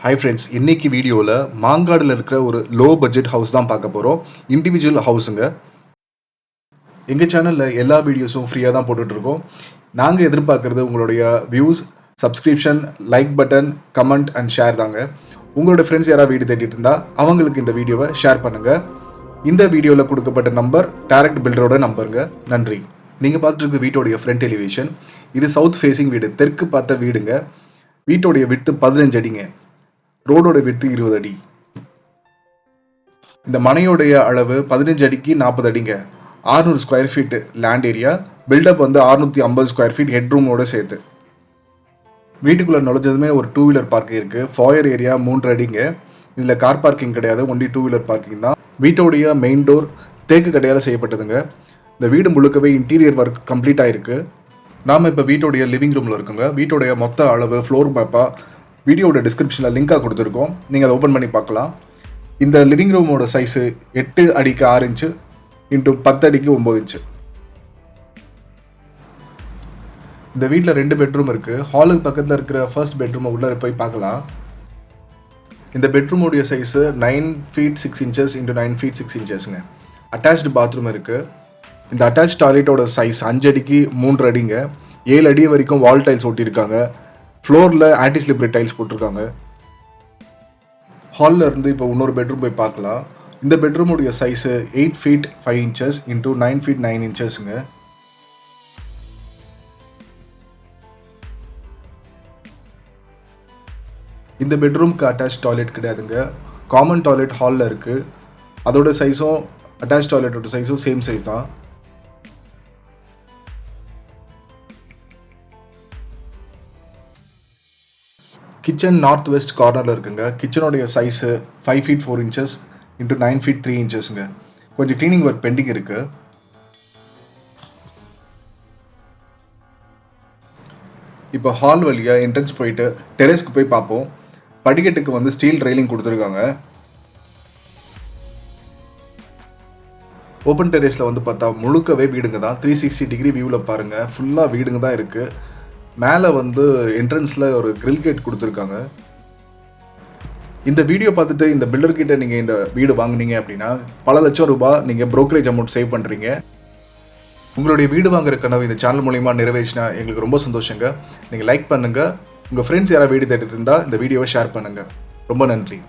Hi friends, இன்னைக்கு வீடியோவில் மாங்காடில் இருக்கிற ஒரு லோ பட்ஜெட் ஹவுஸ் தான் பார்க்க போகிறோம். இண்டிவிஜுவல் ஹவுஸுங்க. எங்கள் சேனலில் எல்லா வீடியோஸும் ஃப்ரீயாக தான் போட்டுட்ருக்கோம். நாங்கள் எதிர்பார்க்குறது உங்களுடைய views, subscription, like button, comment and share தாங்க. உங்களோட ஃப்ரெண்ட்ஸ் யாராவது வீடு தேடிட்டு இருந்தால் அவங்களுக்கு இந்த வீடியோவை ஷேர் பண்ணுங்கள். இந்த வீடியோவில் கொடுக்கப்பட்ட நம்பர் டைரக்ட் பில்டரோட நம்பருங்க. நன்றி. நீங்கள் பார்த்துட்டு இருக்க வீட்டோடைய ஃப்ரண்ட் எலிவேஷன். இது சவுத் ஃபேஸிங் வீடு, தெற்கு பார்த்த வீடுங்க. வீட்டோடைய விட்த்து 15 அடிங்க. ரோடோட விட்த்து 20 அடி. இந்த மனையோடைய அளவு 15 அடிக்கு 40 அடிங்க. 600 square feet land area. Built up வந்து 650 ஸ்கொயர் ஃபீட் ஹெட் ரூமோட சேர்த்து. வீட்டுக்குள்ள நுழைஞ்சதுமே ஒரு 2 வீலர் பார்க்கிங் இருக்கு. ஃபாயர் ஏரியா 3 அடிங்க. இதில் கார் பார்க்கிங் கிடையாது, ஒன்லி 2 வீலர் பார்க்கிங் தான். வீட்டோடைய மெயின் டோர் தேக்கு கடையால் செய்யப்பட்டதுங்க. இந்த வீடு முழுக்கவே இன்டீரியர் ஒர்க் கம்ப்ளீட் ஆயிருக்கு. நாம் இப்போ வீட்டோடைய லிவிங் ரூமில் இருக்குங்க. வீட்டோடைய மொத்த அளவு ஃப்ளோர் மேப்பாக வீடியோட டிஸ்கிரிப்ஷனில் லிங்காக கொடுத்துருக்கோம். நீங்கள் அதை ஓப்பன் பண்ணி பார்க்கலாம். இந்த லிவிங் ரூமோட சைஸு 8 அடிக்கு 6 இன்ச்சு இன்ட்டு 10 அடிக்கு 9 இன்ச்சு. இந்த வீட்டில் 2 பெட்ரூம் இருக்குது. ஹாலுக்கு பக்கத்தில் இருக்கிற ஃபர்ஸ்ட் பெட்ரூமை உள்ளே போய் பார்க்கலாம். இந்த பெட்ரூமோடைய size 9 feet 6 inches into 9 feet 6 inchesங்க. அட்டாச்டு பாத்ரூம் இருக்குது. இந்த அட்டாச் டாய்லெட்டோட சைஸ் 5 அடிக்கு 3 அடிங்க. 7 அடி வரைக்கும் வால் டைல்ஸ் ஒட்டியிருக்காங்க. ஃப்ளோரில் ஆன்டி ஸ்லிப்பரி டைல்ஸ் போட்டிருக்காங்க. ஹாலில் இருந்து இப்போ இன்னொரு பெட்ரூம் போய் பார்க்கலாம். இந்த பெட்ரூமுடைய size 8 feet 5 inches into 9 feet 9 inchesங்க. இந்த பெட்ரூம்க்கு அட்டாச் டாய்லெட் கிடையாதுங்க. காமன் டாய்லெட் ஹாலில் இருக்குது. அதோட சைஸும் அட்டாச் டாய்லெட்டோட சைஸும் சேம் சைஸ் தான். கிச்சன் நார்த் வெஸ்ட் கார்னரில் இருக்குங்க. கிச்சனுடைய size 5 feet 4 inches into 9 feet 3 inchesங்க. கொஞ்சம் க்ளீனிங் ஒர்க் பெண்டிங் இருக்குது. இப்போ ஹால் வழியாக என்ட்ரன்ஸ் போயிட்டு டெரஸ்க்கு போய் பார்ப்போம். படிக்கட்டுக்கு வந்து ஸ்டீல் ரெயிலிங் கொடுத்துருக்காங்க. ஓப்பன் டெரேஸில் வந்து பார்த்தா முழுக்கவே வீடுங்க தான். 360 டிகிரி வியூவில் பாருங்கள், ஃபுல்லாக வீடுங்க தான் இருக்குது. மேலே வந்து என்ட்ரன்ஸில் ஒரு கிரில் கேட் கொடுத்துருக்காங்க. இந்த வீடியோ பார்த்துட்டு இந்த பில்டர்கிட்ட நீங்கள் இந்த வீடு வாங்குனீங்க அப்படின்னா பல லட்சம் ரூபாய் நீங்கள் ப்ரோக்கரேஜ் அமௌண்ட் சேவ் பண்ணுறீங்க. உங்களுடைய வீடு வாங்குற கனவு இந்த சேனல் மூலிமா நிறைவேற்றினா எங்களுக்கு ரொம்ப சந்தோஷங்க. நீங்கள் லைக் பண்ணுங்கள். உங்கள் ஃப்ரெண்ட்ஸ் யாராவது வீடு தேடிட்டு இருந்தால் இந்த வீடியோவை ஷேர் பண்ணுங்கள். ரொம்ப நன்றி.